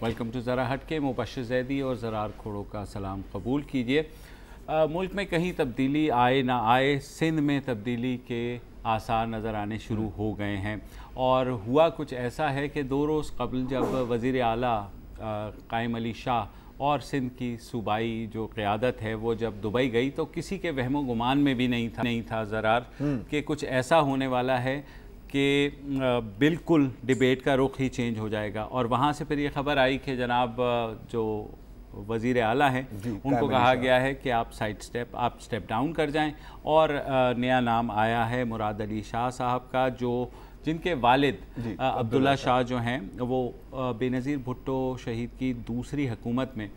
Welcome to ज़रा हट के। मुबश्शिर ज़ैदी और ज़रार खोड़ो का सलाम कबूल कीजिए। मुल्क में कहीं तब्दीली आए ना आए, सिंध में तब्दीली के आसार नज़र आने शुरू हो गए हैं। और हुआ कुछ ऐसा है कि 2 रोज़ कबल जब वज़ीर आला कायम अली शाह और सिंध की सूबाई जो क़यादत है वो जब दुबई गई तो किसी के वहमो गुमान में भी नहीं था ज़रार कि कुछ ऐसा होने वाला है कि बिल्कुल डिबेट का रुख ही चेंज हो जाएगा। और वहाँ से फिर ये ख़बर आई कि जनाब जो वज़ीर आला हैं उनको कहा गया है कि आप आप स्टेप डाउन कर जाएं। और नया नाम आया है मुराद अली शाह साहब का, जो जिनके वालिद अब्दुल्ला शाह जो हैं वो बेनज़ीर भुट्टो शहीद की दूसरी हुकूमत में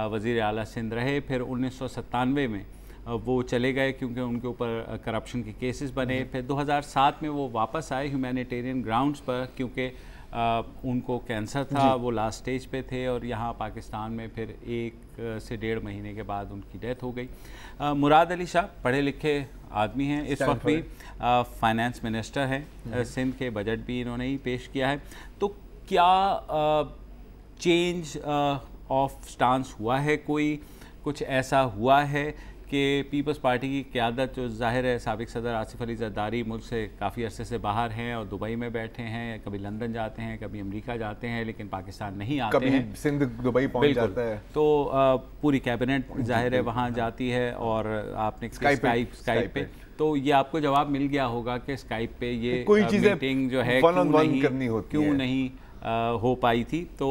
वज़ीर आला सिंध रहे। फिर 1997 में वो चले गए क्योंकि उनके ऊपर करप्शन के केसेस बने। फिर 2007 में वो वापस आए ह्यूमैनिटेरियन ग्राउंड्स पर क्योंकि उनको कैंसर था, वो लास्ट स्टेज पे थे और यहाँ पाकिस्तान में फिर 1 से 1.5 महीने के बाद उनकी डेथ हो गई। मुराद अली शाह पढ़े लिखे आदमी हैं, इस वक्त भी फाइनेंस मिनिस्टर हैं सिंध के, बजट भी इन्होंने ही पेश किया है। तो क्या चेंज ऑफ स्टांस हुआ है, कोई कुछ ऐसा हुआ है कि पीपल्स पार्टी की क़यादत, जो ज़ाहिर है साबिक़ सदर आसिफ अली ज़रदारी मुल्क से काफ़ी अरसे से बाहर हैं और दुबई में बैठे हैं, कभी लंदन जाते हैं, कभी अमेरिका जाते हैं, लेकिन पाकिस्तान नहीं आते हैं, कभी सिंध दुबई पहुंच जाता है, तो पूरी कैबिनेट ज़ाहिर है वहाँ जाती है और आपने स्काइप पे तो ये आपको जवाब मिल गया होगा कि स्काइप पे ये कोई मीटिंग जो है क्यों नहीं हो पाई थी। तो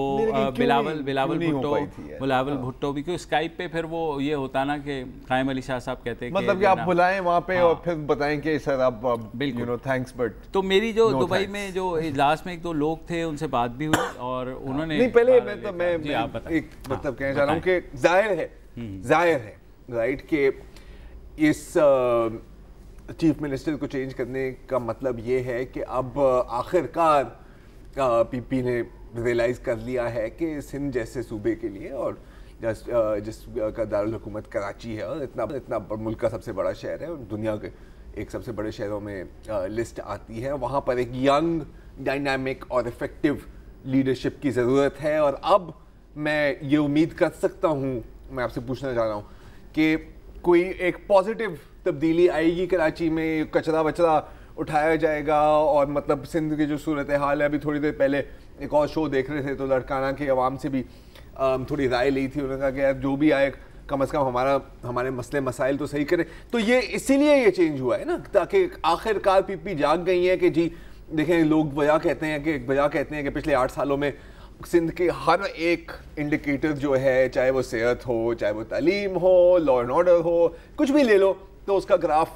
बिलावल भुट्टो भी क्यों स्काइप पे, फिर वो ये होता ना कि कायम अली शाह साहब कहते हैं मतलब कि आप बुलाएं वहाँ पे और फिर बताएं कि सर आप बिल्कुल थैंक्स बट। तो मेरी जो दुबई में जो इजलास में 1-2 लोग थे उनसे बात भी हुई और उन्होंने नहीं पहले मैं एक मतलब कहना चाह रहा हूँ कि जाहिर है राइट कि इस चीफ मिनिस्टर को चेंज करने का मतलब ये है कि अब आखिरकार पीपी ने रियलाइज़ कर लिया है कि सिंध जैसे सूबे के लिए और जिसका दारुल हुकूमत कराची है और इतना मुल्क का सबसे बड़ा शहर है और दुनिया के एक सबसे बड़े शहरों में लिस्ट आती है, वहाँ पर एक यंग डायनामिक और इफ़ेक्टिव लीडरशिप की ज़रूरत है। और अब मैं ये उम्मीद कर सकता हूँ, मैं आपसे पूछना चाह रहा हूँ कि कोई एक पॉजिटिव तब्दीली आएगी कराची में, कचरा वचरा उठाया जाएगा और मतलब सिंध की जो सूरत हाल है, अभी थोड़ी देर पहले एक और शो देख रहे थे तो लड़काना के अवाम से भी थोड़ी राय ली थी, उन्होंने कहा कि यार जो भी आए कम से कम हमारे मसले मसाइल तो सही करे। तो ये इसीलिए ये चेंज हुआ है ना, ताकि आखिरकार पीपी जाग गई है कि जी देखें, लोग वजह कहते हैं कि पिछले 8 सालों में सिंध के हर एक इंडिकेटर जो है, चाहे वो सेहत हो, चाहे वो तालीम हो, लॉ एंड ऑर्डर हो, कुछ भी ले लो, तो उसका ग्राफ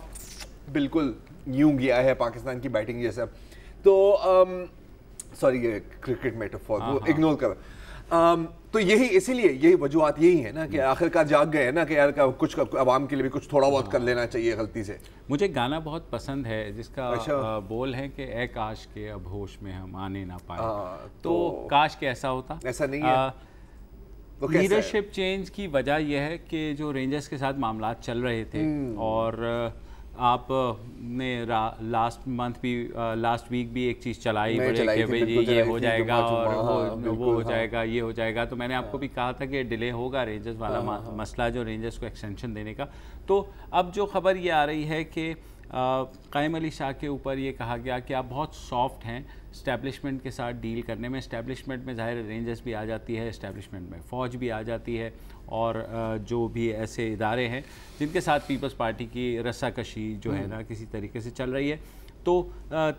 बिल्कुल यूं गया है पाकिस्तान की बैटिंग जैसा। तो सॉरी ये क्रिकेट मेटाफोर वो इग्नोर कर। तो यही वजूहत यही है ना कि आखिरकार जाग गए हैं ना कि यार कुछ आवाम के लिए भी कुछ थोड़ा बहुत कर लेना चाहिए गलती से। मुझे गाना बहुत पसंद है जिसका बोल है कि ए काश के अब होश में हम आने ना पाए। तो काश के ऐसा होता, ऐसा नहीं है। तो लीडरशिप चेंज की वजह यह है कि जो रेंजर्स के साथ मामला चल रहे थे और आपने लास्ट वीक भी एक चीज़ चलाई बड़े कि भाई ये हो जाएगा और वो हो जाएगा, ये हो जाएगा। तो मैंने आपको भी कहा था कि डिले होगा रेंजर्स वाला मसला, जो रेंजर्स को एक्सटेंशन देने का। तो अब जो खबर ये आ रही है कि कायम अली शाह के ऊपर ये कहा गया कि आप बहुत सॉफ्ट हैं इस्टेब्लिशमेंट के साथ डील करने में। इस्टेब्लिशमेंट में ज़ाहिर रेंजर्स भी आ जाती है, इस्टेब्लिशमेंट में फ़ौज भी आ जाती है और जो भी ऐसे इदारे हैं जिनके साथ पीपल्स पार्टी की रस्साकशी जो है ना किसी तरीके से चल रही है। तो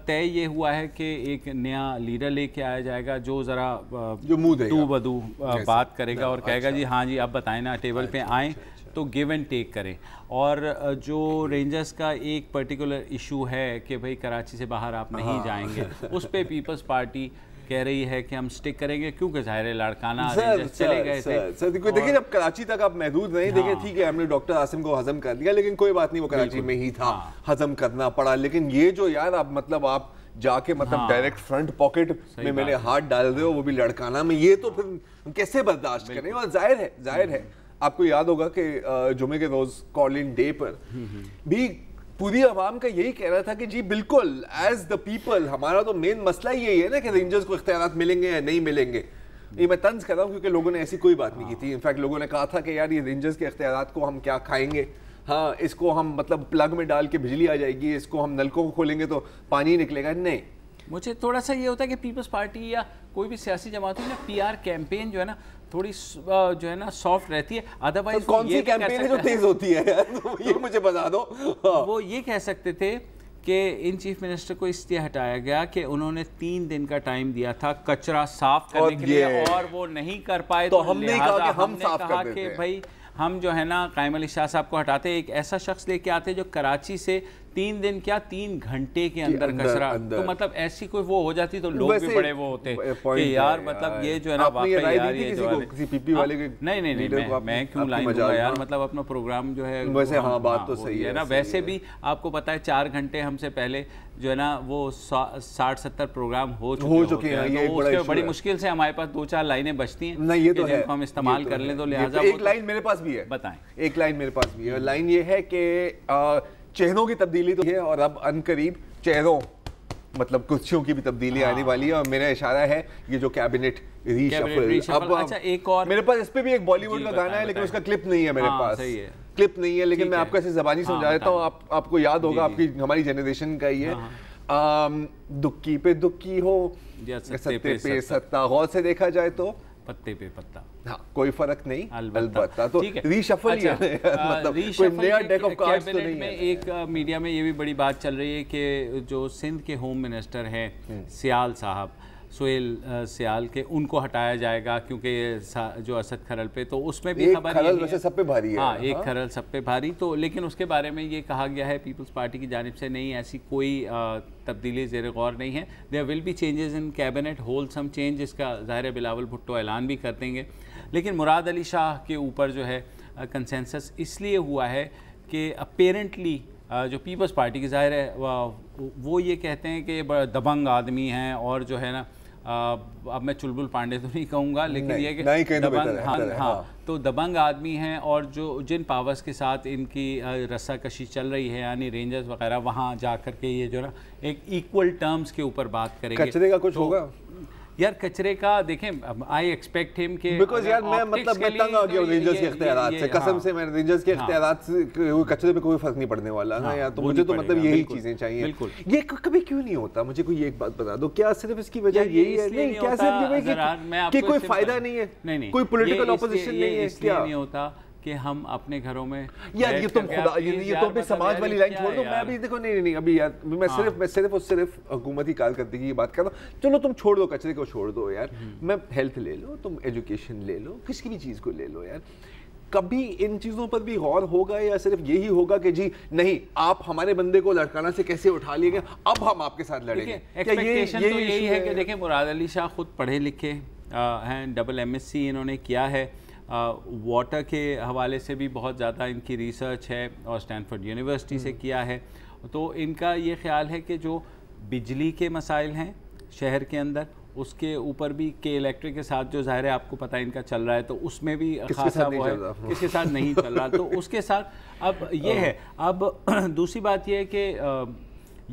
तय ये हुआ है कि एक नया लीडर लेके आया जाएगा जो ज़रा तू बदू बात करेगा और कहेगा जी हाँ जी अब बताएं ना, टेबल पे आएँ तो गिव एंड टेक करें। और जो रेंजर्स का एक पर्टिकुलर इशू है कि भाई कराची से बाहर आप नहीं जाएंगे, उस पर पीपल्स पार्टी कह रही है कि हम स्टिक करेंगे क्योंकि ज़ाहिर है लड़काना रेंजर्स चले गए थे। देखिए जब कराची तक आप महदूद नहीं, देखिए ठीक है हमने डॉक्टर आसिम को हजम कर लिया, लेकिन कोई बात नहीं, वो कराची में ही था, हजम करना पड़ा। लेकिन ये जो यार आप मतलब आप जाके मतलब डायरेक्ट फ्रंट पॉकेट में मैंने हाथ डाल रहे हो, वो भी लड़काना में, ये तो फिर कैसे बर्दाश्त करें। और जाहिर है आपको याद होगा कि जुमे के रोज कॉल इन डे पर भी पूरी आवाम का यही कहना था कि जी बिल्कुल एज द पीपल हमारा तो मेन मसला यही है ना कि रेंजर्स को इख्तियारात मिलेंगे या नहीं मिलेंगे। ये मैं तंज कर रहा हूँ क्योंकि लोगों ने ऐसी कोई बात नहीं की थी। इनफैक्ट लोगों ने कहा था कि यार ये रेंजर्स के इख्तियारात को हम क्या खाएंगे, हाँ इसको हम मतलब प्लग में डाल के बिजली आ जाएगी, इसको हम नलकों को खोलेंगे तो पानी निकलेगा। नहीं, मुझे थोड़ा सा ये होता है कि पीपल्स पार्टी या कोई भी सियासी जमात हो ना, PR कैंपेन जो है ना थोड़ी जो है ना सॉफ्ट रहती है। अदरवाइज कौन सी कैंपेन है जो तेज होती है यार, तो ये मुझे बता दो। वो ये कह सकते थे कि इन चीफ मिनिस्टर को इसलिए हटाया गया कि उन्होंने 3 दिन का टाइम दिया था कचरा साफ करने के लिए और वो नहीं कर पाए, तो हमने कहा कि हम साफ कर देते हैं। भाई हम जो है ना कायम अली शाह साहब को हटाते, एक ऐसा शख्स लेके आते जो कराची से 3 दिन क्या 3 घंटे के अंदर कचरा, तो मतलब ऐसी कोई वो हो जाती तो लोग भी बड़े वो होते कि यार मतलब ये जो है ना वाकई यार ये जो किसी पीपी वाले के नहीं मैं क्यों लाइन दूंगा यार, मतलब अपना प्रोग्राम जो है वैसे हाँ बात तो सही है ना। वैसे भी आपको पता है 4 घंटे हमसे पहले जो है ना वो 60-70 प्रोग्राम हो चुके हैं, ये उसके बड़ी मुश्किल से हमारे पास 2-4 लाइनें बचती हैं नहीं, ये तो है, हम इस्तेमाल कर लें। तो लिहाजा एक लाइन मेरे पास भी है, बताएं। एक लाइन मेरे पास भी है, लाइन ये है कि चेहरों की तब्दीली तो है और अब अनकरीब चेहरों मतलब कुर्सियों की भी तब्दीली आने वाली है। और मेरा इशारा है ये जो कैबिनेट रीशफल। अब अच्छा एक और मेरे पास इस पे भी एक बॉलीवुड का गाना है लेकिन उसका क्लिप नहीं है मेरे पास, क्लिप नहीं है, लेकिन मैं आपको ऐसे ज़बानी समझा देता हूँ, आपको याद होगा, आपकी हमारी जनरेशन का ही है। दुक्की पे दुक्की हो, सत्ते पे सत्ता, गौर से देखा जाए तो पत्ते पे पत्ता, हाँ कोई फर्क नहीं अलबत्ता। तो रीशफल ही है, मतलब कोई नया डेक ऑफ कार्ड्स तो नहीं है। एक मीडिया में ये भी बड़ी बात चल रही है कि जो सिंध के होम मिनिस्टर हैं सियाल साहब, सुहेल सियाल के, उनको हटाया जाएगा क्योंकि जो असद खरल पे, तो उसमें भी खबर खरल वैसे सब पे भारी है। हाँ एक खरल सब पे भारी, तो लेकिन उसके बारे में ये कहा गया है पीपल्स पार्टी की जानिब से नहीं, ऐसी कोई तब्दीली ज़ेर गौर नहीं है। There will be changes in cabinet, wholesome change, जिसका ज़ाहिर बिलावल भुट्टो ऐलान भी कर देंगे। लेकिन मुराद अली शाह के ऊपर जो है कंसेंसस इसलिए हुआ है कि अपेरेंटली जो पीपल्स पार्टी की ज़ाहिर है वो ये कहते हैं कि बड़ा दबंग आदमी हैं, और जो है ना अब मैं चुलबुल पांडे तो नहीं कहूँगा, लेकिन ये कि दबंग, हाँ तो दबंग आदमी हैं, और जो जिन पावर्स के साथ इनकी रस्साकशी चल रही है यानी रेंजर्स वगैरह, वहाँ जा कर के ये जो ना एक इक्वल टर्म्स के ऊपर बात करेंगे। कचरे का कुछ होगा यार, कचरे का देखें, आई एक्सपेक्ट हिम के बिकॉज़ यार मैं मतलब मैं तंग आ गया हूँ रेंजर्स के इख्तियारात से, कसम से मैं रेंजर्स के इख्तियारात से कचरे पे कोई फर्क नहीं पड़ने वाला है यार, तो मुझे तो मतलब यही चीजें चाहिए। ये कभी क्यों नहीं होता, मुझे कोई एक बात बता दो, क्या सिर्फ इसकी वजह यही है? नहीं, क्या सिर्फ ये कोई फायदा नहीं है, नहीं कोई पॉलिटिकल ऑपोजिशन नहीं है, क्या नहीं होता कि हम अपने घरों में यार ये तुम खुदा ये तो भी समाज वाली लाइन छोड़ दो। मैं अभी देखो नहीं अभी यार मैं सिर्फ और सिर्फ हुकूमती कारकर्दगी की बात कर रहा हूँ। चलो तुम छोड़ दो, कचरे को छोड़ दो यार, मैं हेल्थ ले लो, तुम एजुकेशन ले लो, किसी भी चीज़ को ले लो यार। कभी इन चीज़ों पर भी गौर होगा या सिर्फ यही होगा कि जी नहीं आप हमारे बंदे को लड़काना से कैसे उठा लिए गए, अब हम आपके साथ लड़ेंगे? एक्सपेक्टेशन तो यही है कि देखें मुराद अली शाह खुद पढ़े लिखे हैं, डबल MSc इन्होंने किया है, वाटर के हवाले से भी बहुत ज़्यादा इनकी रिसर्च है और स्टैनफोर्ड यूनिवर्सिटी से किया है। तो इनका ये ख्याल है कि जो बिजली के मसाइल हैं शहर के अंदर, उसके ऊपर भी के इलेक्ट्रिक के साथ जो ज़ाहिर है आपको पता है इनका चल रहा है, तो उसमें भी खासा वो है, किसके साथ नहीं चल रहा, तो उसके साथ अब ये है। अब दूसरी बात ये है कि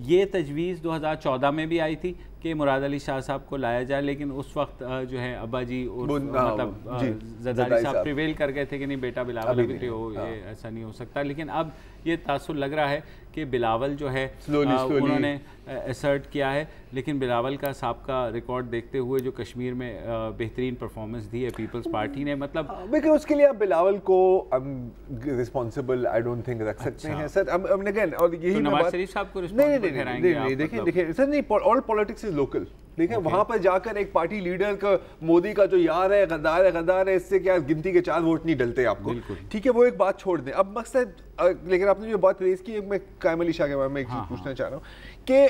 ये तजवीज़ 2014 में भी आई थी कि मुराद अली शाह साहब को लाया जाए, लेकिन उस वक्त जो है अब्बा जी मतलब जरदारी साहब प्रिवेल कर गए थे कि नहीं बेटा बिलावल अभी हो, ये ऐसा नहीं हो सकता। लेकिन अब ये तासुर लग रहा है कि बिलावल जो है उन्होंने असर्ट किया है, लेकिन बिलावल का साबका रिकॉर्ड देखते हुए जो कश्मीर में बेहतरीन परफॉर्मेंस दी है पीपल्स पार्टी ने, मतलब लेकिन उसके लिए आप बिलावल को रिस्पॉन्सिबल आई डोंट थिंक रख सकते हैं सर। अब अगेन और यही नवाज शरीफ साहब को रिस्पॉन्सिबल ठहराएंगे? देखिए सर, नहीं, ऑल पॉलिटिक्स इज लोकल। देखिए वहां पर जाकर एक पार्टी लीडर का, मोदी का जो यार है गद्दार है, इससे क्या गिनती के 4 वोट नहीं डलते आपको, ठीक है, वो एक बात छोड़ दें। अब मकसद, लेकिन आपने जो बात रेज की, मैं कायम अली शाह के बारे में एक चीज पूछना चाह रहा हूँ कि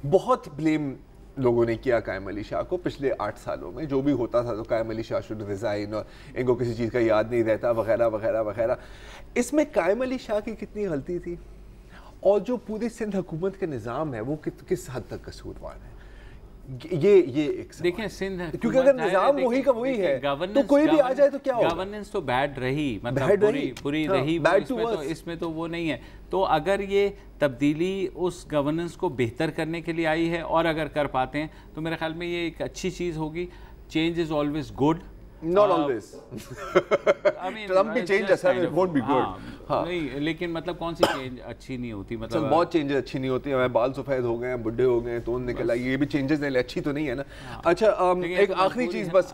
बहुत ब्लेम लोगों ने किया कायम अली शाह को पिछले 8 सालों में, जो भी होता था तो कायम अली शाह शुड रिजाइन और इनको किसी चीज़ का याद नहीं रहता वगैरह वगैरह वगैरह। इसमें कायम अली शाह की कितनी गलती थी, और जो पूरी सिंध हुकूमत का निज़ाम है वो किस हद तक कसूरवार है? ये एक देखें सिंध, क्योंकि अगर निजाम वही का वही है तो कोई भी आ जाए तो क्या होगा? गवर्नेंस तो बैड रही, मतलब बुरी रही, इसमें तो वो नहीं है। तो अगर ये तब्दीली उस गवर्नेंस को बेहतर करने के लिए आई है और अगर कर पाते हैं तो मेरे ख्याल में ये एक अच्छी चीज़ होगी। change is always good. Not always. I mean, Trump भी change ऐसा है, it won't be good. हाँ, नहीं, लेकिन मतलब कौन सी चेंज अच्छी नहीं होती, मतलब बहुत चेंजेस अच्छी नहीं होती है। बाल सफ़ेद हो गए हैं, बुढ़े हो गए हैं, तोन निकल आई, ये भी चेंजेस नहीं, अच्छी तो नहीं है ना। अच्छा, एक आखिरी चीज़ बस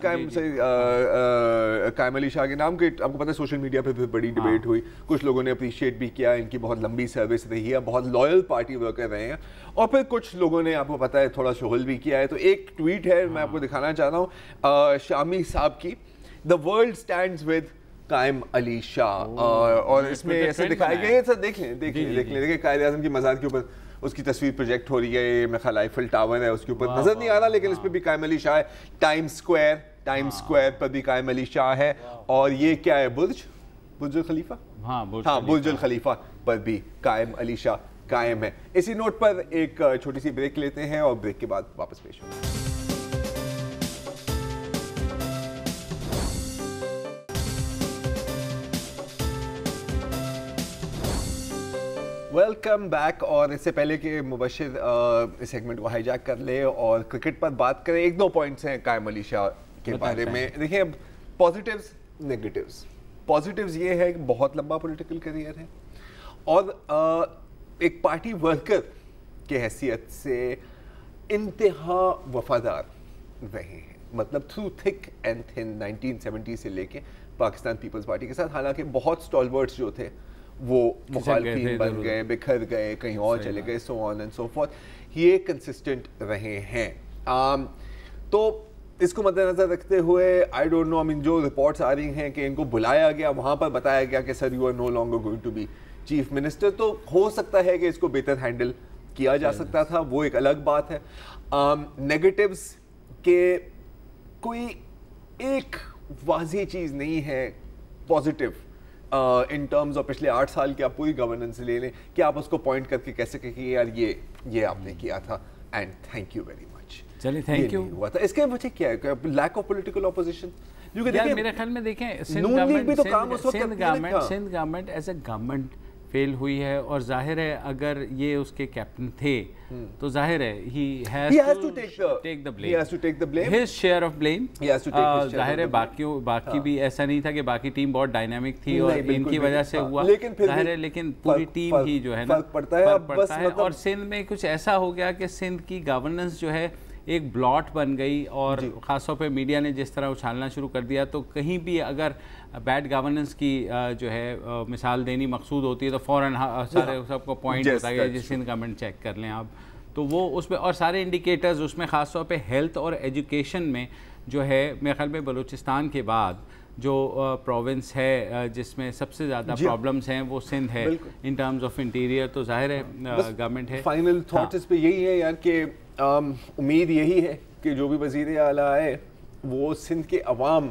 कायम अली शाह के नाम के, आपको पता है सोशल मीडिया पे फिर बड़ी डिबेट हुई, कुछ लोगों ने अप्रिशिएट भी किया, इनकी बहुत लंबी सर्विस रही है, बहुत लॉयल पार्टी वर्कर रहे हैं, और फिर कुछ लोगों ने, आपको पता है, थोड़ा शुगल भी किया है। तो एक ट्वीट है, मैं आपको दिखाना चाह रहा हूँ शामी साहब की, द वर्ल्ड स्टैंड्स विद कायम अली शाह, और इसमें ऐसे दिखाया गया है, सर देख लें देखिए कायद आज़म की मज़ार के ऊपर उसकी तस्वीर प्रोजेक्ट हो रही है, ये मेरे ख्याल आईफिल टावर है, उसके ऊपर नजर नहीं आ रहा, लेकिन इस पर भी कायम अली शाह है। टाइम्स स्क्वायर पर भी कायम अली शाह है, और ये क्या है, बुर्ज खलीफा, हाँ बुर्ज अल खलीफा पर भी कायम अली शाह कायम है। इसी नोट पर एक छोटी सी ब्रेक लेते हैं और ब्रेक के बाद वापस पेश होंगे। Welcome back. और इससे पहले कि मुबशिर इस सेगमेंट को हाईजैक कर ले और क्रिकेट पर बात करें, एक दो पॉइंट्स हैं कायम अली शाह के बारे में। देखिए, पॉजिटिव्स नेगेटिव्स। पॉजिटिव्स ये है कि बहुत लंबा पॉलिटिकल करियर है, और एक पार्टी वर्कर के हैसियत से इंतहा वफादार रहे हैं, मतलब थ्रू थिक एंड थिन 1970 से लेके पाकिस्तान पीपल्स पार्टी के साथ। हालांकि बहुत स्टॉलवर्ड्स जो थे वो मुखालफीन बन गए, बिखर गए, कहीं और चले गए, so on and so forth, ये कंसिस्टेंट रहे हैं। तो इसको मद्देनजर रखते हुए, I don't know, I mean जो रिपोर्ट्स आ रही हैं कि इनको बुलाया गया, वहाँ पर बताया गया कि sir you are no longer going to be chief minister, तो हो सकता है कि इसको बेहतर हैंडल किया जा सकता था, वो एक अलग बात है। नेगेटिव्स के कोई एक वाज़ेह चीज़ नहीं है पॉजिटिव इन टर्म्स ऑफ पिछले 8 साल की आप पूरी गवर्नेंस ले लें कि आप उसको पॉइंट करके कैसे कहें कि यार ये आपने किया था and thank you very much. चलिए, थैंक यू। हुआ था, इसके वजह क्या है? Lack of political opposition. मेरे ख्याल में देखें, Sindh government as a government fail हुई है, और जाहिर है अगर ये उसके कैप्टन थे तो जाहिर है he has to take the blame, his share of blame। जाहिर है बाकी भी ऐसा नहीं था कि बाकी टीम बहुत डायनामिक थी और इनकी वजह से हुआ, जाहिर है, लेकिन पूरी टीम ही जो है ना फर्क पड़ता है। और सिंध में कुछ ऐसा हो गया कि सिंध की गवर्नेंस जो है एक ब्लॉट बन गई, और ख़ासतौर पे मीडिया ने जिस तरह उछालना शुरू कर दिया, तो कहीं भी अगर बैड गवर्नेंस की जो है मिसाल देनी मकसूद होती है तो फ़ौरन सारे सबको पॉइंट होता है कि सिंध गवर्नमेंट चेक कर लें आप, तो वो उसमें, और सारे इंडिकेटर्स उसमें ख़ासतौर पे हेल्थ और एजुकेशन में जो है, मेरे ख्याल में बलूचिस्तान के बाद जो प्रोविंस है जिसमें सबसे ज़्यादा प्रॉब्लम्स हैं वो सिंध है इन टर्म्स ऑफ इंटीरियर। तो जाहिर है गवर्नमेंट है। फाइनल थॉट इस पे यही है यार कि उम्मीद यही है कि जो भी वज़ीर आला आए वो सिंध के अवाम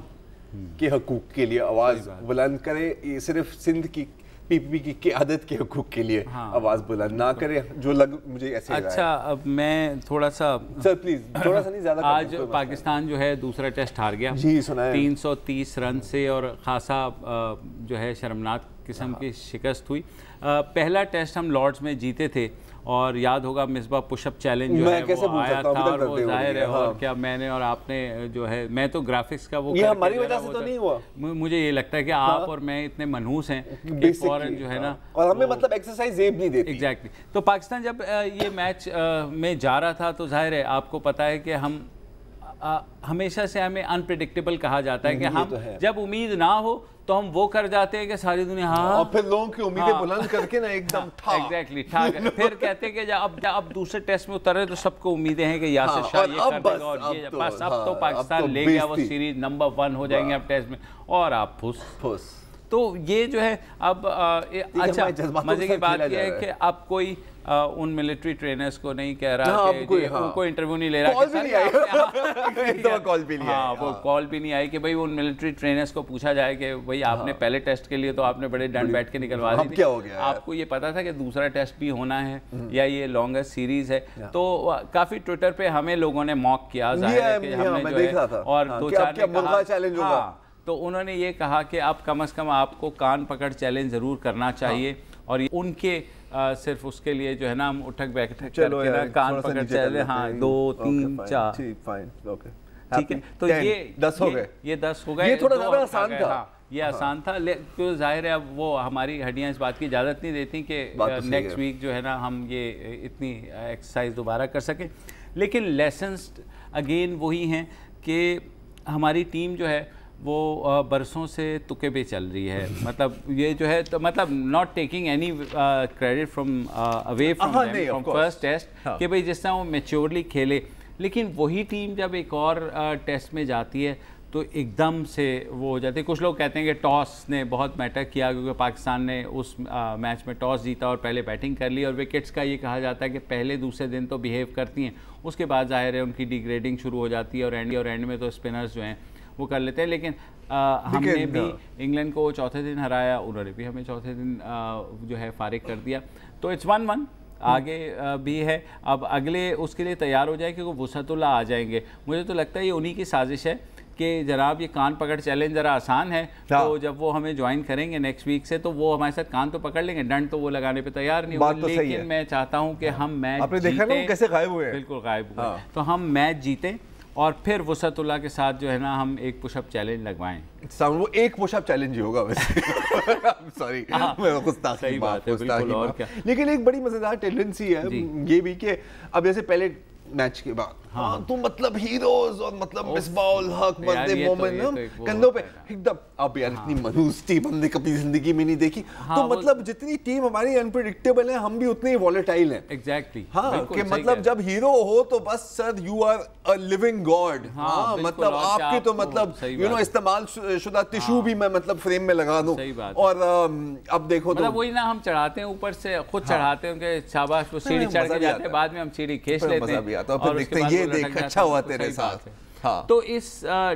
के हकूक़ के लिए आवाज़ बुलंद करे, ये सिर्फ सिंध की पीपीपी की क़यादत के हकूक़ के लिए आवाज़ बुलंद ना करे, जो मुझे ऐसे अच्छा। अब मैं थोड़ा सा, सर प्लीज़ थोड़ा सा नहीं ज़्यादा, आज पाकिस्तान जो है दूसरा टेस्ट हार गया जी, सुना है 330 रन से, और ख़ासा जो है शर्मनाक किस्म की शिकस्त हुई। पहला टेस्ट हम लॉर्ड्स में जीते थे, और याद होगा मिसबा पुशअप चैलेंज जो है वो आया था, और वो जाहिर है, और क्या मैंने और आपने जो है, मैं तो ग्राफिक्स का वो, ये हमारी वजह से तो नहीं हुआ, मुझे ये लगता है कि आप और मैं इतने मनहूस हैं कि फौरन जो है ना, और हमें मतलब एक्सरसाइज जेब नहीं देती। एग्जैक्टली। तो पाकिस्तान जब ये मैच में जा रहा था, तो जाहिर है आपको पता है कि हम हमेशा से हमें अनप्रेडिक्टेबल कहा जाता है कि हम जब उम्मीद ना हो तो हम वो कर जाते हैं कि सारी दुनिया और फिर लोगों की उम्मीदें बुलंद करके ना एकदम एग्जैक्टली ठाक फिर कहते हैं कि अब दूसरे टेस्ट में उतरे तो सबको उम्मीदें हैं कि यासिर शाह ये कर देगा, और ये बस अब तो पाकिस्तान ले गया वो सीरीज नंबर 1 हो जाएंगे अब टेस्ट में, और आप फुस। तो ये जो है अब अच्छा मजे की बात यह है कि अब कोई उन मिलिट्री ट्रेनर्स को नहीं कह रहा कि उनको इंटरव्यू नहीं ले रहा, कॉल भी नहीं आई, वो कॉल भी नहीं आई कि भाई उन मिलिट्री ट्रेनर्स को पूछा जाए कि भाई आपने पहले टेस्ट के लिए तो आपने बड़े डंड बैठ के निकलवा दी थी, आपको ये पता था कि दूसरा टेस्ट भी होना है या ये लॉन्गर सीरीज है। तो काफी ट्विटर पे हमें लोगों ने मॉक किया, और 2-4 चैलेंज होगा, तो उन्होंने ये कहा कि आप कम से कम आपको कान पकड़ चैलेंज ज़रूर करना चाहिए, और उनके सिर्फ उसके लिए जो है ना हम उठक बैठक करके ना कान पकड़ चैलेंज, हाँ 2 3 4 फाइन ओके ठीक है, तो ये 10 हो गए, ये 10 हो गए, ये थोड़ा ज़्यादा आसान था। हाँ, ये आसान था, क्योंकि जाहिर है अब वो हमारी हड्डियां इस बात की इजाज़त नहीं देती कि नेक्स्ट वीक जो है ना हम ये इतनी एक्सरसाइज दोबारा कर सकें। लेकिन लेसन्स अगेन वही हैं कि हमारी टीम जो है वो बरसों से तुके पे चल रही है। मतलब ये जो है, तो मतलब not taking any credit from away from first test कि भाई जिस तरह वो मैच्योरली खेले, लेकिन वही टीम जब एक और टेस्ट में जाती है तो एकदम से वो हो जाती है। कुछ लोग कहते हैं कि टॉस ने बहुत मैटर किया, क्योंकि पाकिस्तान ने उस मैच में टॉस जीता और पहले बैटिंग कर ली, और विकेट्स का ये कहा जाता है कि पहले दूसरे दिन तो बिहेव करती हैं, उसके बाद जाहिर है उनकी डिग्रेडिंग शुरू हो जाती है, और एंड में तो स्पिनर्स जो हैं वो कर लेते हैं। लेकिन हमने भी इंग्लैंड को चौथे दिन हराया, उन्होंने भी हमें चौथे दिन जो है फारिग कर दिया, तो इट्स 1-1 आगे भी है। अब अगले उसके लिए तैयार हो जाए कि वो वुसअतुल्लाह आ जाएंगे। मुझे तो लगता है ये उन्हीं की साजिश है कि जनाब ये कान पकड़ चैलेंज ज़रा आसान है, तो जब वो हमें ज्वाइन करेंगे नेक्स्ट वीक से तो वो हमारे साथ कान तो पकड़ लेंगे, डंड तो वो लगाने पे तैयार नहीं होंगे। लेकिन मैं चाहता हूँ कि हम मैच जीतें, कैसे गायब हुए, बिल्कुल गायब हुए, तो हम मैच जीतें और फिर वुसअतुल्लाह के साथ जो है ना हम एक पुशअप चैलेंज लगवाएं। वो एक पुशअप चैलेंज ही होगा वैसे। सॉरी, मैं गुस्ताखी बात है, बिल्कुल, और क्या। लेकिन एक बड़ी मजेदार टेंडेंसी है ये भी कि अब जैसे पहले मैच के बाद हाँ तो मतलब हीरोज और मतलब मिसबाउल हक बंदे मोमेंट कंधों पे एकदम, अब यार इतनी मनहूस टीम हमने कभी जिंदगी में नहीं देखी। तो मतलब जितनी टीम हमारी अनप्रेडिक्टेबल है, हम भी उतने ही वॉलेटाइल हैं। एग्जैक्टली, हाँ कि मतलब जब हीरो हो तो बस sir you are a living god. हाँ मतलब आपकी तो मतलब यू नो इस्तेमाल शुदा टिश्यू भी मैं मतलब फ्रेम में लगा दूं। और अब देखो मतलब वही ना, हम चढ़ाते हैं ऊपर से, खुद चढ़ाते हैं उनके, शाबाश वो सीढ़ी चढ़ के जाते हैं, बाद में हम सीढ़ी खींच लेते हैं और फिर देखते हैं ये देख अच्छा हुआ तेरे साथ। हाँ। तो इस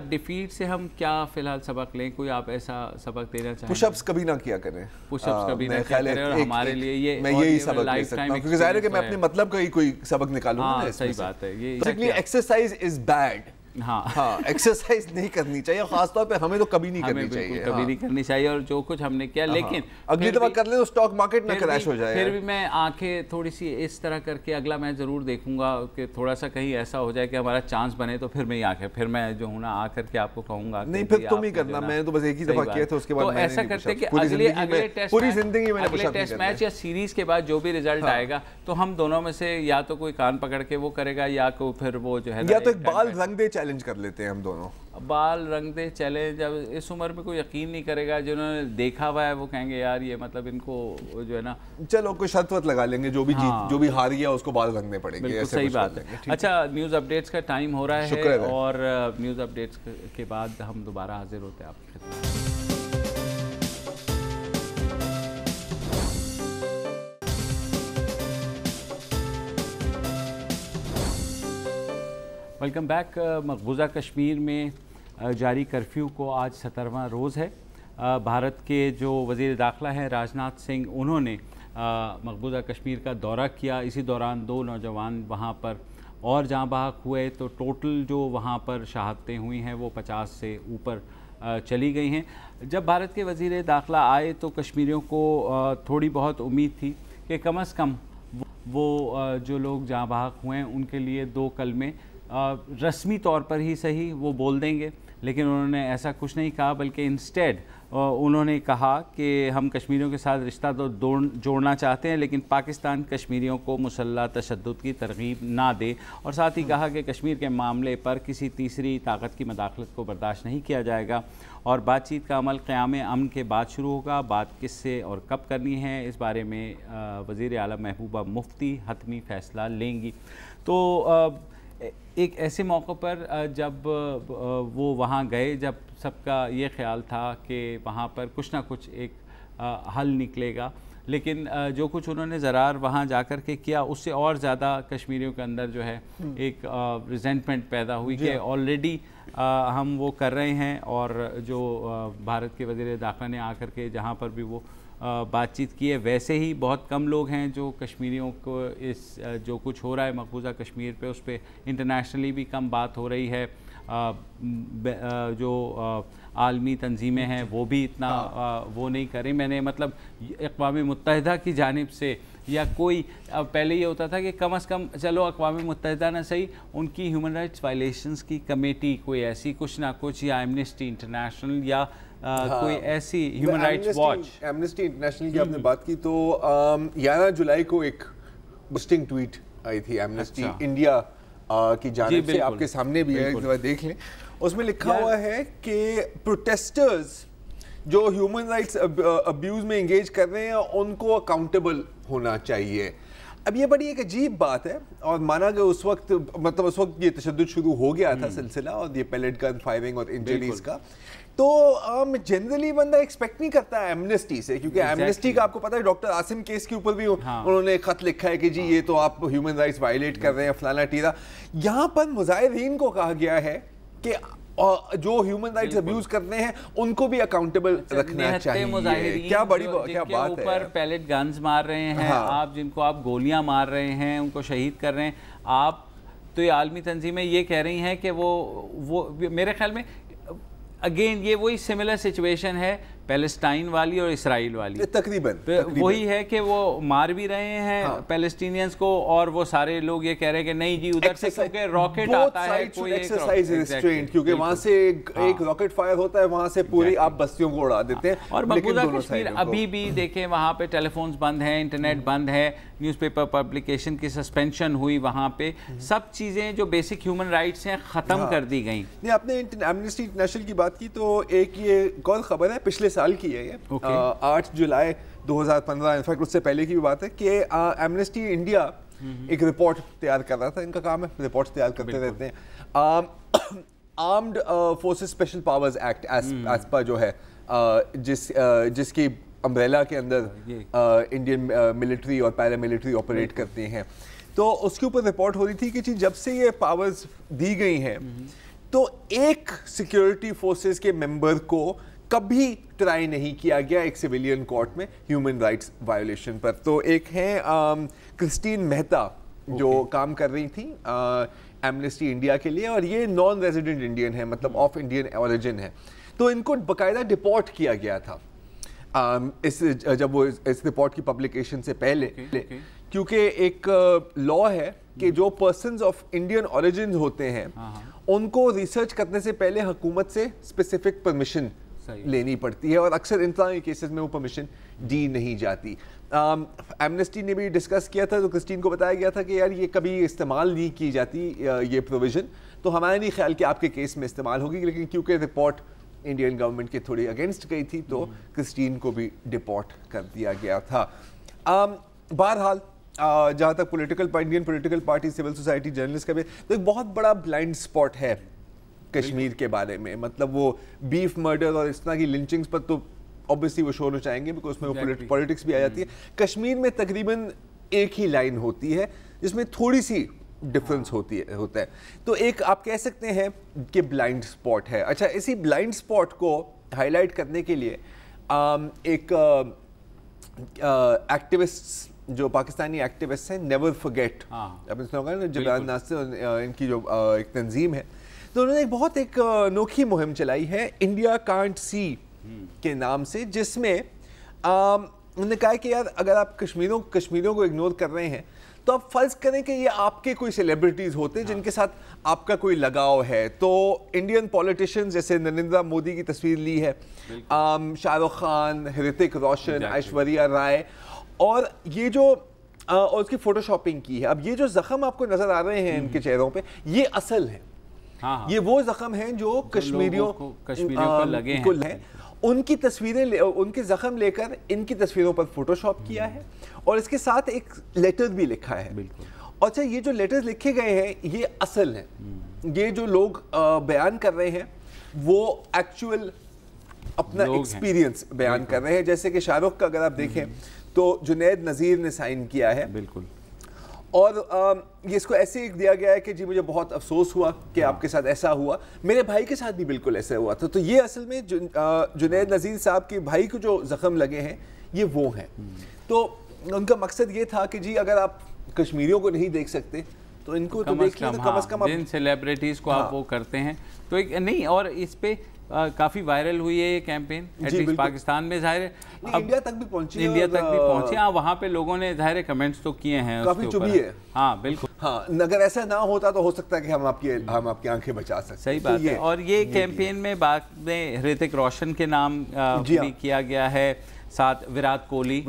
डिफीट से हम क्या फिलहाल सबक लें? कोई आप ऐसा सबक देना चाहें? पुशअप्स कभी ना किया करें, पुशअप्स कभी ना किया करें, और हमारे लिए ये मैं यही सबक ले सकता हूं, क्योंकि जाहिर है कि मैं अपने मतलब का ही कोई सबक निकालूंगा। सही बात है, ये एक्सरसाइज इज बैड। हाँ, एक्सरसाइज नहीं करनी चाहिए, खासतौर पे हमें तो कभी नहीं करनी चाहिए, कभी नहीं करनी चाहिए। और जो कुछ हमने किया, लेकिन अगली दफा कर ले तो स्टॉक मार्केट ना क्रैश हो जाए। फिर भी मैं आंखें थोड़ी सी इस तरह करके अगला मैच जरूर देखूंगा कि थोड़ा सा कहीं ऐसा हो जाए कि हमारा चांस बने, तो फिर मेरी आंखें, फिर मैं जो हूँ ना आकर के आपको कहूंगा नहीं, फिर तुम ही करना, मैंने तो बस एक ही दफा किया था, उसके बाद तो ऐसा करते कि अगले टेस्ट मैच या सीरीज के बाद जो भी रिजल्ट आएगा, तो हम दोनों में से या तो कोई कान पकड़ के वो करेगा, या कोई फिर वो जो है, या तो एक बाल रंग दे चैलेंज कर लेते हैं हम दोनों। बाल रंग दे चैलेंज, अब इस उम्र में कोई यकीन नहीं करेगा, जिन्होंने देखा हुआ है वो कहेंगे यार ये मतलब इनको जो है ना, चलो कोई शर्त वत लगा लेंगे, जो भी जो भी हार गया उसको बाल रंगने पड़ेंगे। बिल्कुल सही बात है। अच्छा, न्यूज़ अपडेट्स का टाइम हो रहा है, और न्यूज़ अपडेट्स के बाद हम दोबारा हाजिर होते हैं आपके खिदमत। Welcome back. मकबूजा कश्मीर में जारी कर्फ्यू को आज 17वां रोज़ है। भारत के जो वज़ीर दाखिला हैं राजनाथ सिंह, उन्होंने मकबूजा कश्मीर का दौरा किया। इसी दौरान 2 नौजवान वहाँ पर और जाँ बहक हुए, तो टोटल जो वहाँ पर शहादतें हुई हैं वो 50 से ऊपर चली गई हैं। जब भारत के वज़ीर दाखिला आए तो कश्मीरियों को थोड़ी बहुत उम्मीद थी कि कम से कम वो जो लोग जाँ बहक हुए हैं उनके लिए 2 कलमे रस्मी तौर पर ही सही वो बोल देंगे, लेकिन उन्होंने ऐसा कुछ नहीं कहा, बल्कि इंस्टेड उन्होंने कहा कि हम कश्मीरियों के साथ रिश्ता तो जोड़ना चाहते हैं, लेकिन पाकिस्तान कश्मीरियों को मुसल्लह तशद्दुद की तरगीब ना दे, और साथ ही कहा कि कश्मीर के मामले पर किसी तीसरी ताकत की मदाखलत को बर्दाश्त नहीं किया जाएगा, और बातचीत का अमल क़याम अमन के बाद शुरू होगा। बात किससे और कब करनी है, इस बारे में वज़ीर आलम महबूबा मुफ्ती हतमी फ़ैसला लेंगी। तो एक ऐसे मौक़े पर जब वो वहाँ गए, जब सबका ये ख़्याल था कि वहाँ पर कुछ ना कुछ एक हल निकलेगा, लेकिन जो कुछ उन्होंने ज़रार वहाँ जाकर के किया, उससे और ज़्यादा कश्मीरियों के अंदर जो है एक रिजेंटमेंट पैदा हुई कि ऑलरेडी हम वो कर रहे हैं, और जो भारत के वज़ीर दाखिला ने आकर के जहाँ पर भी वो बातचीत की है, वैसे ही बहुत कम लोग हैं जो कश्मीरियों को इस जो कुछ हो रहा है मकबूजा कश्मीर पे, उस पर इंटरनेशनली भी कम बात हो रही है। जो आलमी तंजीमें हैं वो भी इतना वो नहीं करें। मैंने मतलब अक़वाम मुत्तहिदा की जानिब से या कोई पहले ये होता था कि कम से कम चलो अक़वाम मुत्तहिदा ना सही, उनकी ह्यूमन राइट्स वायलेशंस की कमेटी कोई ऐसी कुछ ना कुछ, या एमनेस्टी इंटरनेशनल या कोई ऐसी human rights watch. Amnesty international की आपने बात की तो 11 जुलाई को एक बुस्टिंग ट्वीट आई थी एमनेस्टी इंडिया की जानिब से, आपके सामने भी है, एक बार देख लें। उसमें लिखा हुआ है कि प्रोटेस्टर्स जो ह्यूमन राइट्स अब्यूज में एंगेज कर रहे हैं उनको अकाउंटेबल होना चाहिए। अब ये बड़ी एक अजीब बात है, और माना कि उस वक्त मतलब उस वक्त ये तशद्दुद शुरू हो गया था सिलसिला, और ये पेलेट गन फायरिंग और इंजरीज का, तो जनरली बंदा एक्सपेक्ट नहीं करता है एमनेस्टी से, क्योंकि एमनेस्टी का आपको पता है डॉक्टर आसिम केस के ऊपर भी उन्होंने खत लिखा है कि जी ये तो आप ह्यूमन राइट्स वायलेट कर रहे हैं फलाना टीरा। यहाँ पर मुजाहिरीन को कहा गया है कि जो ह्यूमन राइट्स अब्यूज करते हैं उनको भी अकाउंटेबल रखना चाहिए। क्या बड़ी क्या बात है, ऊपर पैलेट गन्स मार रहे हैं आप, जिनको आप गोलियां मार रहे हैं, उनको शहीद कर रहे हैं आप, तो ये आलमी तंजीमें ये कह रही हैं कि वो मेरे ख्याल में अगेन ये वही सिमिलर सिचुएशन है पैलेस्टाइन वाली और इसराइल वाली, तकरीबन वही है कि वो मार भी रहे हैं पैलेस्टीनियंस को, और वो सारे लोग ये कह रहे हैं कि नहीं जी उधर से क्योंकि रॉकेट आता है, कोई एक्सरसाइज रिस्ट्रेंट, क्योंकि वहां से एक रॉकेट फायर होता है, वहां से पूरी आप बस्तियों को उड़ा देते हैं। और मकबूजा कश्मीर अभी भी देखें वहाँ पे टेलीफोन्स बंद हैं, इंटरनेट बंद है, न्यूज़पेपर पब्लिकेशन की सस्पेंशन हुई, वहाँ पे सब चीज़ें जो बेसिक ह्यूमन राइट्स हैं ख़त्म कर दी गई। नहीं, आपने एमनेस्टी इंटरनेशनल की बात की तो एक ये कौन खबर है पिछले साल की है ये, 8 जुलाई 2015, इनफैक्ट उससे पहले की भी बात है कि एमनेस्टी इंडिया एक रिपोर्ट तैयार कर रहा था, इनका काम है रिपोर्ट तैयार करते रहते हैं। Armed forces special powers act एज पर जो है जिसकी अम्ब्रेला के अंदर इंडियन मिलिट्री और पैरामिलिट्री ऑपरेट करते हैं, तो उसके ऊपर रिपोर्ट हो रही थी कि जब से ये पावर्स दी गई हैं तो एक सिक्योरिटी फोर्सेस के मेंबर को कभी ट्राई नहीं किया गया एक सिविलियन कोर्ट में ह्यूमन राइट्स वायोलेशन पर। तो एक है क्रिस्टीन मेहता जो काम कर रही थी एमनेस्टी इंडिया के लिए, और ये नॉन रेजिडेंट इंडियन है, मतलब ऑफ इंडियन ओरिजिन है, तो इनको बाकायदा डिपोर्ट किया गया था जब वो इस रिपोर्ट की पब्लिकेशन से पहले, क्योंकि एक लॉ है कि जो पर्सन्स ऑफ इंडियन ओरिजिन होते हैं उनको रिसर्च करने से पहले हुकूमत से स्पेसिफिक परमिशन लेनी पड़ती है, और अक्सर इन तरह के केसेस में वो परमिशन दी नहीं जाती। एमनेस्टी ने भी डिस्कस किया था, तो क्रिस्टीन को बताया गया था कि यार ये कभी इस्तेमाल नहीं की जाती ये प्रोविज़न, तो हमारा नहीं ख्याल कि आपके केस में इस्तेमाल होगी, लेकिन क्योंकि रिपोर्ट इंडियन गवर्नमेंट के थोड़ी अगेंस्ट गई थी तो क्रिस्टीन को भी डिपोर्ट कर दिया गया था। बहरहाल जहाँ तक Indian political party, civil society, journalist का भी, तो एक बहुत बड़ा ब्लाइंड स्पॉट है कश्मीर के बारे में, मतलब वो बीफ मर्डर और इस तरह की लिंचिंग्स पर तो ऑब्वियसली वो शोर मचाएंगे, बिकॉज उसमें वो पॉलिटिक्स भी आ जाती है। कश्मीर में तकरीबन एक ही लाइन होती है जिसमें थोड़ी सी डिफरेंस होता है, तो एक आप कह सकते हैं कि ब्लाइंड स्पॉट है। अच्छा, इसी ब्लाइंड स्पॉट को हाईलाइट करने के लिए एक एक्टिविस्ट जो पाकिस्तानी एक्टिविस्ट हैं, नेवर फॉरगेट, आपने सुना होगा ना, जबरान नासिर इनकी जो एक तंजीम है, तो उन्होंने बहुत एक अनोखी मुहिम चलाई है इंडिया कांट सी के नाम से, जिसमें उन्होंने कहा कि यार अगर आप कश्मीरियों को इग्नोर कर रहे हैं तो आप फर्ज करें कि ये आपके कोई सेलिब्रिटीज़ होते हैं जिनके साथ आपका कोई लगाव है। तो इंडियन पॉलिटिशियंस जैसे नरेंद्र मोदी की तस्वीर ली है, शाहरुख खान, ऋतिक रोशन, ऐश्वर्या राय, और ये जो और उसकी फोटोशॉपिंग की है। अब ये जो जख्म आपको नजर आ रहे हैं इनके चेहरों पे, ये असल है, ये वो जख्म हैं जो कश्मीरियों को लगे हैं। उनकी तस्वीरें, उनके जख्म लेकर इनकी तस्वीरों पर फोटोशॉप किया है, और इसके साथ एक लेटर भी लिखा है। और अच्छा, ये जो लेटर्स लिखे गए हैं ये असल हैं, ये जो लोग बयान कर रहे हैं वो एक्चुअल अपना एक्सपीरियंस बयान कर रहे हैं। जैसे कि शाहरुख का अगर आप देखें तो जुनैद नज़ीर ने साइन किया है, बिल्कुल, और ये इसको ऐसे दिया गया है कि जी मुझे बहुत अफसोस हुआ कि आपके साथ ऐसा हुआ, मेरे भाई के साथ भी बिल्कुल ऐसा हुआ था। तो ये असल में जुनैद नज़ीर साहब के भाई को जो जख्म लगे हैं ये वो हैं। तो उनका मकसद ये था कि जी अगर आप कश्मीरियों को नहीं देख सकते तो इनको तो देख लें, कम से कम जिन सेलिब्रिटीज को आप वो करते हैं तो एक नहीं, और इस पे काफी वायरल हुई है ये कैंपेन, एटलीस्ट पाकिस्तान में जाहिर है, इंडिया तक भी पहुंची, इंडिया तक भी पहुंची। हाँ, वहाँ पे लोगों ने जाहिर है कमेंट्स तो किए हैं, काफी चुभी है। हाँ बिल्कुल, हाँ, अगर ऐसा ना होता तो हो सकता है कि हम आपकी आंखें बचा सकते। सही बात है। और ये कैंपेन में बाद में ऋतिक रोशन के नाम भी किया गया है, साथ विराट कोहली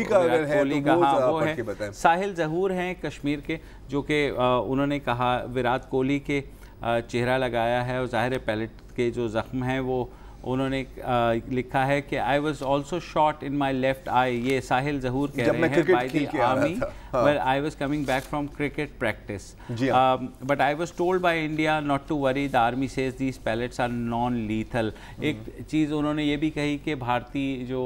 का अगर है तो हाँ वो है, साहिल जहूर हैं कश्मीर के, जो कि उन्होंने कहा विराट कोहली के चेहरा लगाया है, और ज़ाहिर पैलेट के जो ज़ख्म हैं वो उन्होंने लिखा है कि I was also shot in my left eye. ये साहिल जहूर कह रहे हैं, by the army where I was coming back from cricket practice, but I was told by India not to worry, the army says these pellets are non lethal. एक चीज़ उन्होंने ये भी कही कि भारतीय जो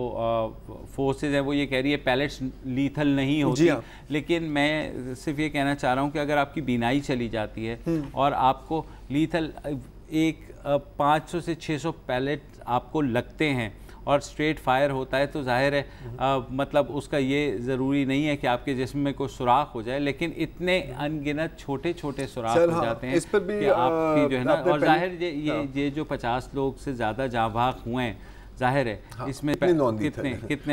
फोर्सेज है वो ये कह रही है पैलेट्स लीथल नहीं होती, लेकिन मैं सिर्फ ये कहना चाह रहा हूँ कि अगर आपकी बीनाई चली जाती है और आपको लीथल एक 500 से 600 पैलेट आपको लगते हैं और स्ट्रेट फायर होता है, तो जाहिर है मतलब उसका ये ज़रूरी नहीं है कि आपके जिस्म में कोई सुराख हो जाए, लेकिन इतने अनगिनत छोटे छोटे सुराख हो जाते हैं कि आपकी जो है ना, और जाहिर ये जो 50 लोग से ज़्यादा जाँ भाग हुए हैं, जाहिर है इसमें कितने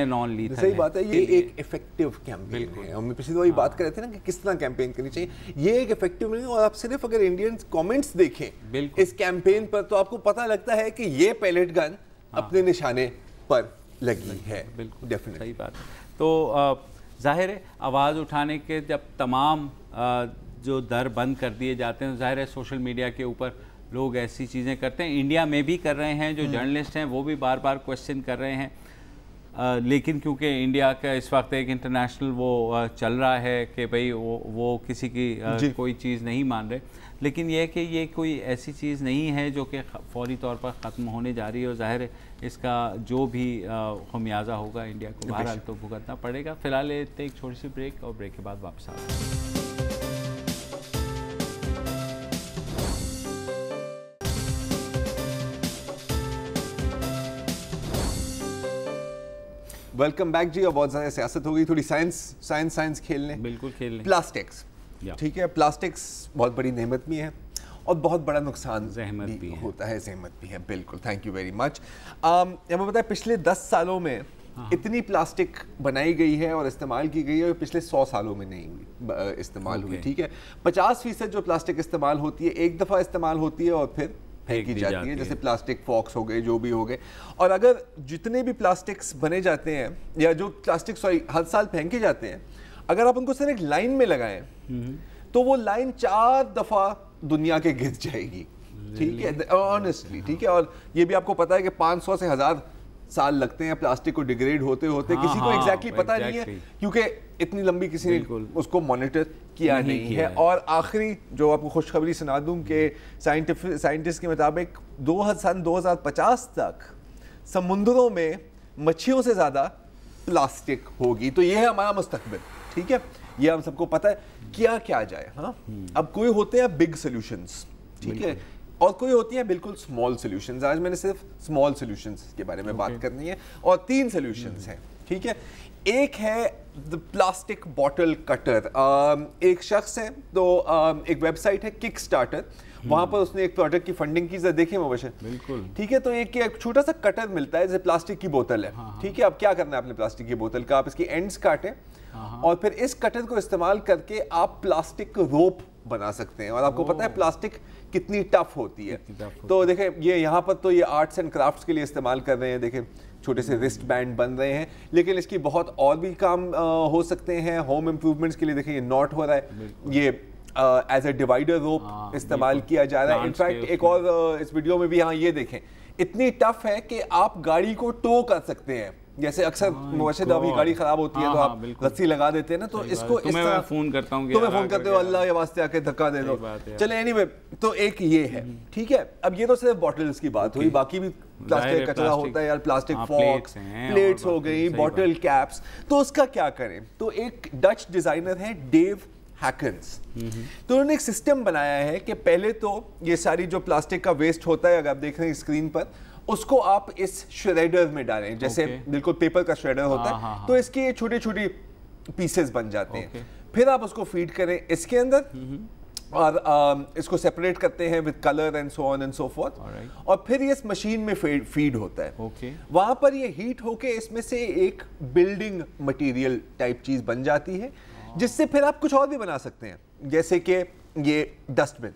नॉन लीथल सही बात है। ये एक इफेक्टिव कैंपेन है, हम पिछली बार बात कर रहे थे ना कि किस तरह कैंपेन करनी चाहिए, ये एक इफेक्टिव नहीं। और आप सिर्फ अगर इंडियन कमेंट्स देखें इस कैंपेन पर तो आपको पता लगता है कि ये पैलेट गन अपने निशाने पर लगी है। बिल्कुल डेफिनेटली सही बात है। तो जाहिर है आवाज़ उठाने के जब तमाम जो दर बंद कर दिए जाते हैं, जाहिर है सोशल मीडिया के ऊपर लोग ऐसी चीज़ें करते हैं, इंडिया में भी कर रहे हैं, जो जर्नलिस्ट हैं वो भी बार बार क्वेश्चन कर रहे हैं, लेकिन क्योंकि इंडिया का इस वक्त एक इंटरनेशनल वो चल रहा है कि भाई वो किसी की कोई चीज़ नहीं मान रहे, लेकिन यह कि ये कोई ऐसी चीज़ नहीं है जो कि फौरी तौर पर ख़त्म होने जा रही है, और ज़ाहिर है इसका जो भी खमियाजा होगा इंडिया को बहरहाल तो भुगतना पड़ेगा। फ़िलहाल लेते एक छोटी सी ब्रेक, और ब्रेक के बाद वापस आते हैं। वेलकम बैक जी। अब बहुत ज़्यादा सियासत हो गई, थोड़ी साइंस खेलने, बिल्कुल खेलने। प्लास्टिक्स, ठीक है, प्लास्टिक्स बहुत बड़ी नेमत भी है और बहुत बड़ा नुकसान भी होता है, ज़हमत भी है। बिल्कुल, थैंक यू वेरी मच। हमें पता है पिछले 10 सालों में इतनी प्लास्टिक बनाई गई है और इस्तेमाल की गई है, पिछले 100 सालों में नहीं हुई इस्तेमाल हुई, ठीक है। 50% जो प्लास्टिक इस्तेमाल होती है एक दफ़ा इस्तेमाल होती है और फिर फेंकी जाती है, जैसे प्लास्टिक फॉक्स हो गए, जो भी हो गए। और अगर जितने भी प्लास्टिक्स बने जाते हैं या जो प्लास्टिक हर साल फेंके जाते हैं, अगर आप उनको सिर्फ एक लाइन में लगाएं तो वो लाइन 4 दफ़ा दुनिया के गिर जाएगी, ठीक है, ऑनेस्टली, ठीक है। और ये भी आपको पता है कि 500 से 1000 साल लगते हैं प्लास्टिक को डिग्रेड होते होते। किसी को एग्जैक्टली पता नहीं है क्योंकि इतनी लंबी किसी ने उसको मॉनिटर किया नहीं है। और आखिरी जो आपको खुशखबरी सुना दूं कि साइंटिस्ट के मुताबिक 2050 तक समुद्रों में मच्छियों से ज़्यादा प्लास्टिक होगी। तो ये है हमारा मुस्तकबिल, ठीक है, ये हम सबको पता है। क्या जाए, हाँ, अब कोई होते हैं बिग सोल्यूशंस, ठीक है, और कोई होती है बिल्कुल स्मॉल सॉल्यूशंस। आज मैंने सिर्फ स्मॉल सॉल्यूशंस के बारे में बात करनी है, और 3 सॉल्यूशंस हैं, ठीक है। एक है द प्लास्टिक बॉटल कटर। एक शख्स है, तो एक वेबसाइट है किक स्टार्टर, वहां पर उसने एक प्रोजेक्ट की फंडिंग की, देखें मुबशर, बिल्कुल, ठीक है। तो एक छोटा सा कटर मिलता है, जैसे प्लास्टिक की बोतल है, ठीक है। अब क्या करना है आपने प्लास्टिक की बोतल का, आप इसकी एंड्स काटें और फिर इस कटर को इस्तेमाल करके आप प्लास्टिक रोप बना सकते हैं। और आपको पता है प्लास्टिक कितनी टफ होती है, तो देखें ये यहाँ पर तो ये आर्ट्स एंड क्राफ्ट्स के लिए इस्तेमाल कर रहे हैं, देखें छोटे से रिस्ट बैंड बन रहे हैं, लेकिन इसकी बहुत और भी काम हो सकते हैं। होम इम्प्रूवमेंट्स के लिए देखें ये नॉट हो रहा है, ये एज ए डिवाइडर रोप इस्तेमाल किया जा रहा है। इनफैक्ट एक और इस वीडियो में भी यहाँ ये देखें, इतनी टफ है कि आप गाड़ी को टो कर सकते हैं। जैसे अक्सर मुबशर अभी गाड़ी खराब होती है तो आप रस्सी लगा देते हैं ना, तो इसको इस तरह फोन करता हूँ, तुम्हें फोन करते हो, अल्लाह के वास्ते आके धक्का दे दो। चले एनीवे, तो एक ये है, ठीक है। अब ये तो सिर्फ बॉटल्स की बात हुई, बाकी भी प्लास्टिक कचरा होता है यार, प्लास्टिक फॉक्स, प्लेट्स हो गई, बॉटल कैप्स, तो उसका क्या करें। तो एक डच डिजाइनर है डेव हैकन्स, तो उन्होंने एक सिस्टम बनाया है कि पहले तो ये सारी जो प्लास्टिक का वेस्ट होता है, अगर आप देख रहे हैं स्क्रीन पर, उसको आप इस श्रेडर में डालें, जैसे बिल्कुल पेपर का श्रेडर होता है, तो इसके छोटे छोटे पीसेस बन जाते हैं। फिर आप उसको फीड करें इसके अंदर और इसको सेपरेट करते हैं with colour and so on and so fourth, और फिर ये इस मशीन में फीड होता है। वहां पर ये हीट होके इसमें से एक बिल्डिंग मटेरियल टाइप चीज बन जाती है, जिससे फिर आप कुछ और भी बना सकते हैं, जैसे कि ये डस्टबिन,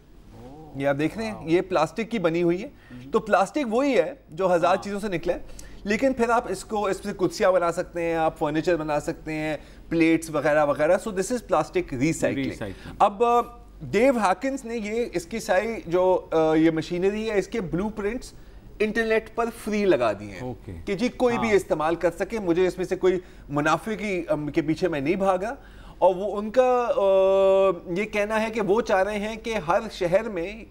ये आप देख रहे हैं ये प्लास्टिक की बनी हुई है। तो प्लास्टिक वही है जो 1000 चीजों से निकला है, लेकिन फिर आप इससे कुर्सियां बना सकते हैं, आप फर्नीचर बना सकते हैं, प्लेट्स वगैरह वगैरह। So this is plastic recycling. अब डेव हाकिंस ने ये इसकी सारी जो ये मशीनरी है इसके ब्लूप्रिंट्स इंटरनेट पर फ्री लगा दिए हैं कि जी कोई भी इस्तेमाल कर सके, मुझे इसमें से कोई मुनाफे के पीछे मैं नहीं भागा। और वो उनका ये कहना है कि वो चाह रहे हैं कि हर शहर में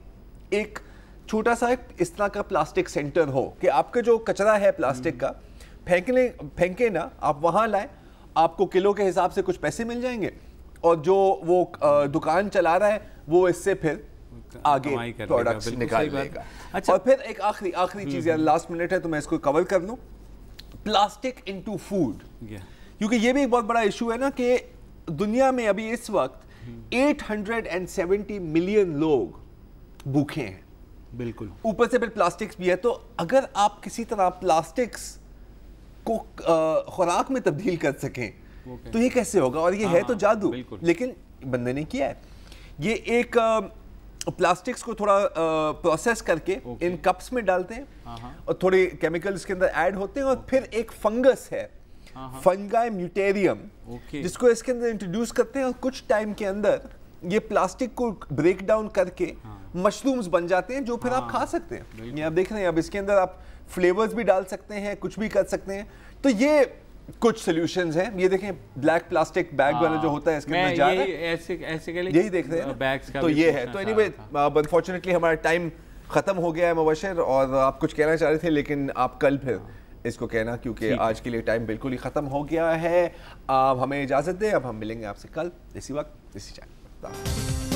एक छोटा सा इस तरह का प्लास्टिक सेंटर हो कि आपका जो कचरा है प्लास्टिक का फेंके ना, आप वहां लाएं, आपको किलो के हिसाब से कुछ पैसे मिल जाएंगे, और जो वो दुकान चला रहा है वो इससे फिर आगे प्रोडक्ट्स निकालेगा। अच्छा, और फिर एक आखिरी चीज यार, लास्ट मिनट है तो मैं इसको कवर कर लूं, प्लास्टिक इनटू फूड, क्योंकि ये भी एक बहुत बड़ा इशू है ना कि दुनिया में अभी इस वक्त 870 मिलियन लोग भूखे हैं, बिल्कुल, ऊपर से फिर प्लास्टिक्स भी है। तो अगर आप किसी तरह प्लास्टिक्स को खुराक में तब्दील कर सकें तो ये कैसे होगा? और ये है तो जादू, लेकिन बंदे ने किया है। ये एक प्लास्टिक्स को थोड़ा प्रोसेस करके इन कप्स में डालते हैं और थोड़े केमिकल्स के अंदर ऐड होते हैं, और फिर एक फंगस है फंगाई म्यूटेरियम, जिसको इसके अंदर इंट्रोड्यूस करते हैं, और कुछ टाइम के अंदर ये प्लास्टिक को ब्रेक डाउन करके मशरूम्स बन जाते हैं जो फिर आप खा सकते हैं। ये आप देख रहे हैं, अब इसके अंदर आप फ्लेवर्स भी डाल सकते हैं, कुछ भी कर सकते हैं। तो ये कुछ सॉल्यूशंस हैं। ये देखें ब्लैक प्लास्टिक बैग वाला जो होता है इसके अंदर जा रहा है, ऐसे के लिए यही देख रहे हैं बैग्स का, तो ये है। तो एनीवे अनफॉर्चुनेटली हमारा टाइम खत्म हो गया है मुबशर, और आप कुछ कहना चाह रहे थे लेकिन आप कल फिर इसको कहना, क्योंकि आज के लिए टाइम बिल्कुल ही खत्म हो गया है। हमें इजाजत दें, अब हम मिलेंगे आपसे कल इसी वक्त इसी चैनल।